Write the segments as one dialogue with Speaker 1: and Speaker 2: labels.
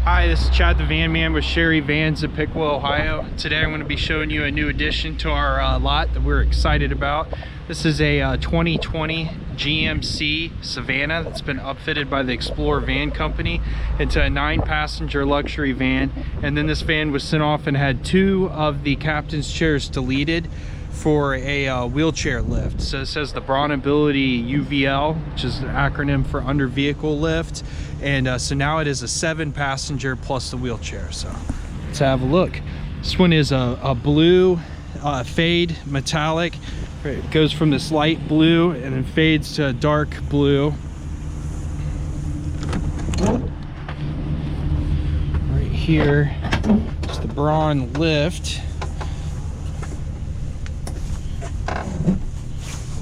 Speaker 1: Hi, this is Chad the Van Man with Sherry Vans in Piqua, Ohio. Today I'm going to be showing you a new addition to our lot that we're excited about. This is a 2020 GMC Savannah that's been upfitted by the Explorer Van Company into a 9-passenger luxury van. And then this van was sent off and had 2 of the captain's chairs deleted for a wheelchair lift. So it says the BraunAbility UVL, which is an acronym for under vehicle lift. And so now it is a 7-passenger plus the wheelchair. So let's have a look. This one is a blue fade metallic. It goes from this light blue and then fades to a dark blue. Right here is the Braun lift.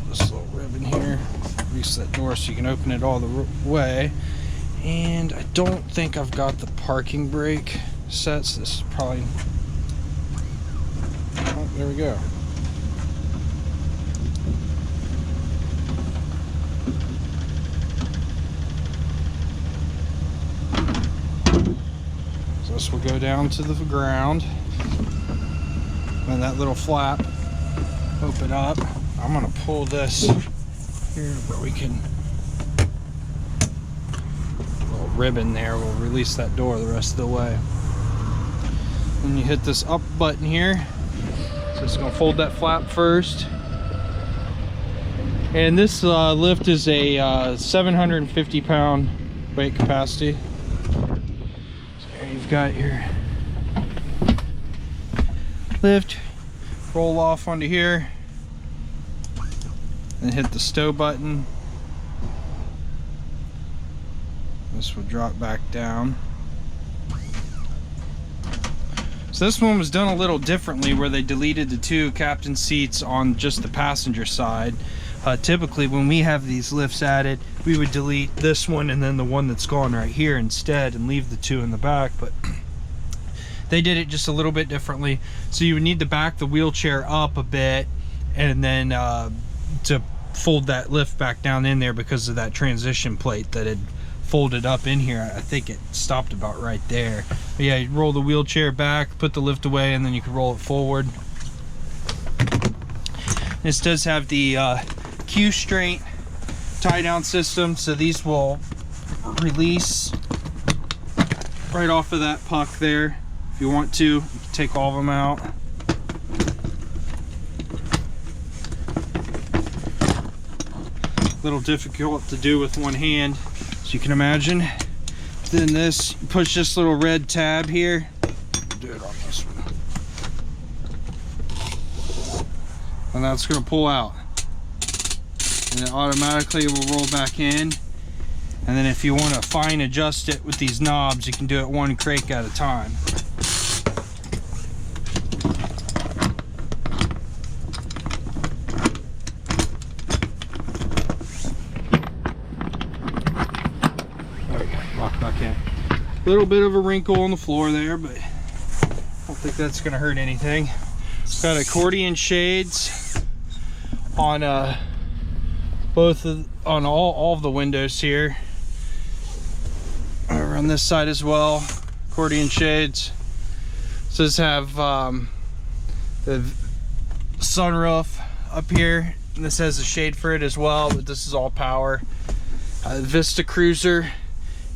Speaker 1: This little ribbon here, release that door so you can open it all the way. And I don't think I've got the parking brake set, so this is probably, oh, there we go. So this will go down to the ground, and that little flap open up. I'm gonna pull this here where we can, ribbon there will release that door the rest of the way. Then you hit this up button here, so it's going to fold that flap first. And this lift is a 750-pound weight capacity. So here you've got your lift, roll off onto here, and hit the stow button. This will drop back down. So this one was done a little differently, where they deleted the 2 captain seats on just the passenger side. Typically when we have these lifts added, we would delete this one and then the one that's gone right here instead and leave the 2 in the back, but they did it just a little bit differently. So you would need to back the wheelchair up a bit and then to fold that lift back down in there because of that transition plate that had folded up in here. I think it stopped about right there. But yeah, you roll the wheelchair back, put the lift away, and then you can roll it forward. This does have the Q-straight tie down system, so these will release right off of that puck there. If you want to, you can take all of them out. A little difficult to do with one hand, so you can imagine. Then this, push this little red tab here. Do it on this one. And that's going to pull out. And it automatically will roll back in. And then if you want to fine adjust it with these knobs, you can do it 1 crank at a time. A little bit of a wrinkle on the floor there, but I don't think that's going to hurt anything. It's got accordion shades on all of the windows here. Around this side as well, accordion shades. So this have the sunroof up here, and this has a shade for it as well, but this is all power. Vista Cruiser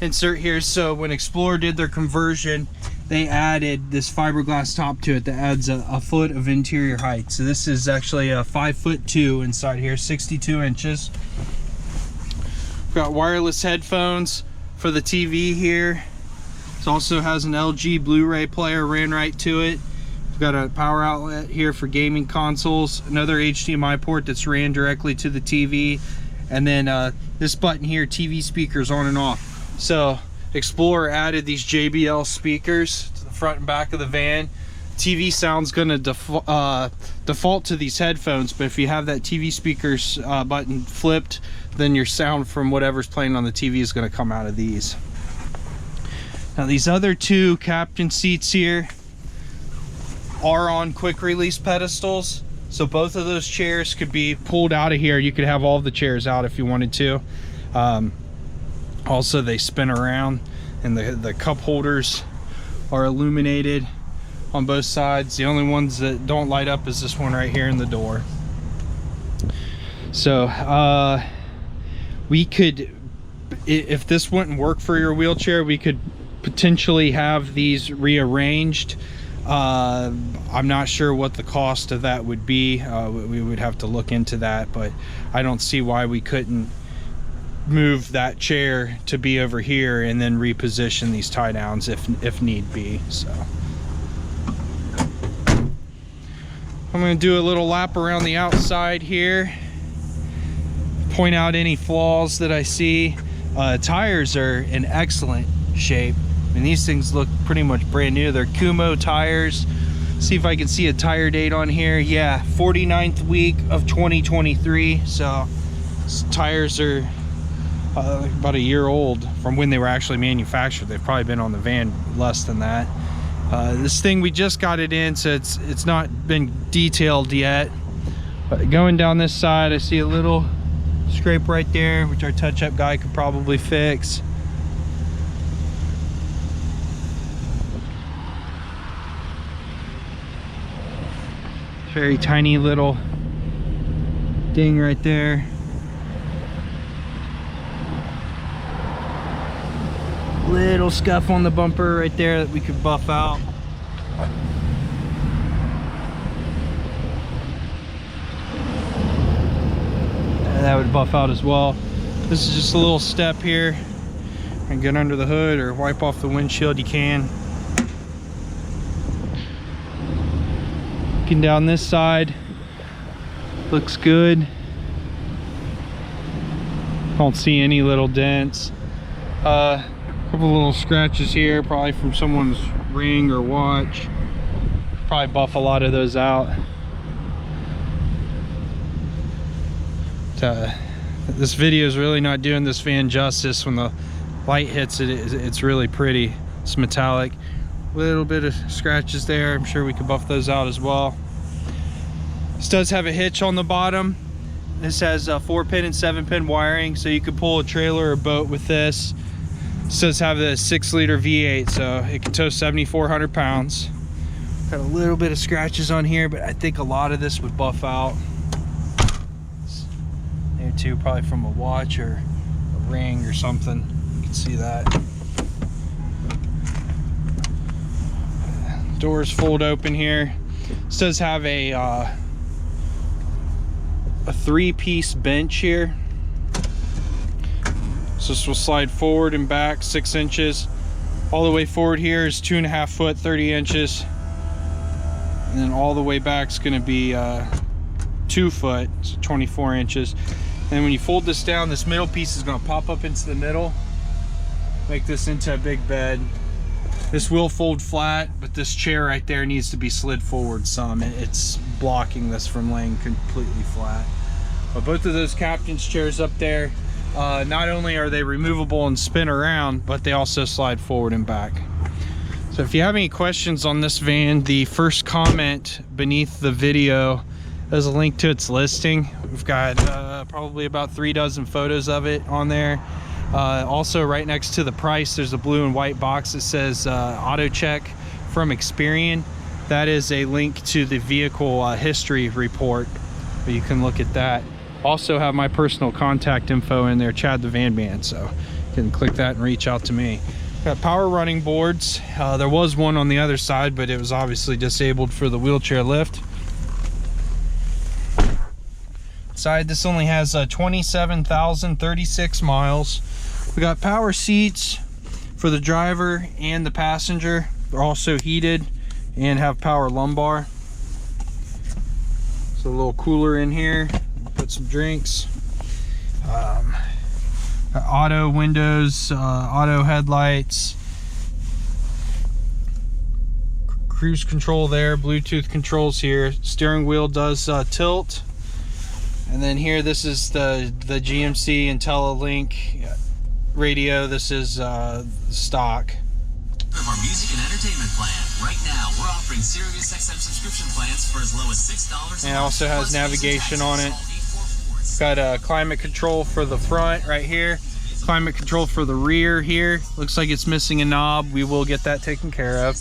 Speaker 1: insert here. So when Explorer did their conversion, they added this fiberglass top to it that adds a foot of interior height. So this is actually a 5'2" inside here, 62 inches. We've got wireless headphones for the TV here. It also has an LG Blu-ray player ran right to it. We've got a power outlet here for gaming consoles, another HDMI port that's ran directly to the TV, and then this button here, TV speakers on and off. So Explorer added these JBL speakers to the front and back of the van. TV sound's going to default to these headphones, but if you have that TV speakers button flipped, then your sound from whatever's playing on the TV is going to come out of these. Now these other 2 captain seats here are on quick release pedestals, so both of those chairs could be pulled out of here. You could have all the chairs out if you wanted to. Also, they spin around and the cup holders are illuminated on both sides. The only ones that don't light up is this one right here in the door. So we could, if this wouldn't work for your wheelchair, we could potentially have these rearranged. I'm not sure what the cost of that would be. We would have to look into that, but I don't see why we couldn't move that chair to be over here and then reposition these tie downs if need be. So I'm going to do a little lap around the outside here, point out any flaws that I see. Tires are in excellent shape. I mean, these things look pretty much brand new. They're Kumo tires. See if I can see a tire date on here. Yeah, 49th week of 2023. So tires are about a year old from when they were actually manufactured. They've probably been on the van less than that. This thing, we just got it in, so it's not been detailed yet. But going down this side, I see a little scrape right there, which our touch-up guy could probably fix. Very tiny little ding right there. Little scuff on the bumper right there that we could buff out. That would buff out as well. This is just a little step here. And get under the hood or wipe off the windshield, you can. Looking down this side, looks good. Don't see any little dents. Couple little scratches here, probably from someone's ring or watch. Probably buff a lot of those out. This video is really not doing this van justice. When the light hits it, it's really pretty. It's metallic. Little bit of scratches there. I'm sure we could buff those out as well. This does have a hitch on the bottom. This has 4-pin and 7-pin wiring, so you could pull a trailer or boat with this. This does have the 6-liter V8, so it can tow 7,400 pounds. Got a little bit of scratches on here, but I think a lot of this would buff out. There too, probably from a watch or a ring or something. You can see that. Doors fold open here. This does have a 3-piece bench here. So this will slide forward and back 6 inches. All the way forward here is 2.5 foot, 30 inches. And then all the way back is going to be 2 foot, so 24 inches. And when you fold this down, this middle piece is going to pop up into the middle, make this into a big bed. This will fold flat, but this chair right there needs to be slid forward some. It's blocking this from laying completely flat. But both of those captain's chairs up there, not only are they removable and spin around, but they also slide forward and back. So if you have any questions on this van, the first comment beneath the video, there's a link to its listing. We've got probably about 3 dozen photos of it on there. Also right next to the price, there's a blue and white box that says auto check from Experian. That is a link to the vehicle history report, but you can look at that. Also have my personal contact info in there, Chad the Van Man, so you can click that and reach out to me. Got power running boards. There was one on the other side, but it was obviously disabled for the wheelchair lift. Side, this only has 27,036 miles. We got power seats for the driver and the passenger. They're also heated and have power lumbar. So a little cooler in here. Put some drinks. Auto windows, auto headlights, cruise control there, Bluetooth controls here. Steering wheel does tilt. And then here, this is the GMC IntelliLink radio. This is stock.
Speaker 2: Of our music and entertainment plan. Right now, we're offering Sirius XM subscription plans for as low as $6.
Speaker 1: And it also has navigation on it. Got a climate control for the front right here. Climate control for the rear here. Looks like it's missing a knob. We will get that taken care of.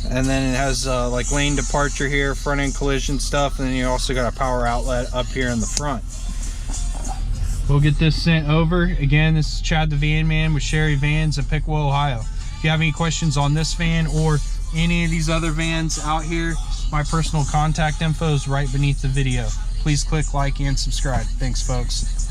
Speaker 1: And then it has like lane departure here, front end collision stuff, and then you also got a power outlet up here in the front. We'll get this sent over. Again, this is Chad the Van Man with Sherry Vans in Piqua, Ohio. If you have any questions on this van or any of these other vans out here, my personal contact info is right beneath the video. Please click like and subscribe. Thanks, folks.